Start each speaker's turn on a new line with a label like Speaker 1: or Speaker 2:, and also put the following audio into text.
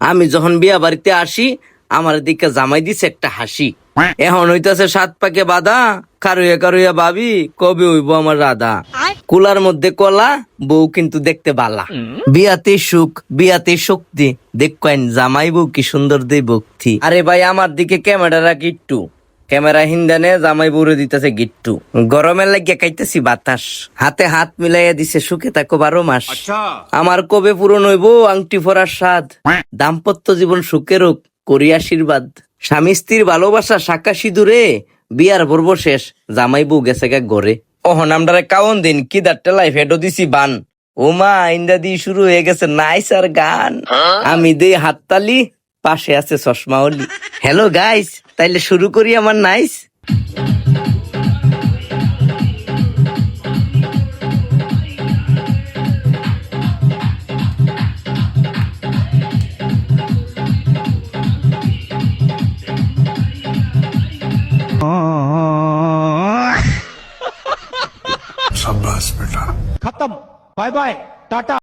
Speaker 1: আমি যখন বিয়া বাড়িতে আসি আমার দিকে জামাই দিছে একটা হাসি। এখন হইতাছে 7 পাকে বাধা, কারুয়া কারুয়া ভাবি কবে হইব আমার রাধা। কুলার মধ্যে কলা, বউ কিন্তু দেখতে বালা। বিয়াতে সুখ, বিয়াতে শক্তি, দেখেন জামাই বউ কি সুন্দর দেই ভক্তি। আরে ভাই আমার দিকে ক্যামেরা রাখ একটু, ক্যামেরা হিন্দানে জামাই বউরে দিতেছে গিট্টু। গরমের লাগিয়া খাইতেছি বাতাস, হাতে হাত মিলাইয়া দিছে সুখে থাকো 12 মাস। আমার কবে পূরণ হইব আংটি পরার স্বাদ, দাম্পত্য জীবন সুখের হোক করি আশীর্বাদ। স্বামী স্ত্রীর ভালোবাসা শাখা সিঁদুরে, বিয়ার পর্ব শেষ জামাই বউ গেছে গা ঘরে। ওহন আমরারে কাউন দিন কি দাঁড়টা লাইফ হেডো দিছি বান। ওমা ইন্দা দিয়ে শুরু হয়ে গেছে নাইস আর গান। আমি দেই হাততালি, পাশে আছে চশমা অলি। হ্যালো গাইস, তাইলে শুরু করি আমার নাইস।
Speaker 2: शाबाश बेटा।
Speaker 3: खत्म। Bye bye Tata.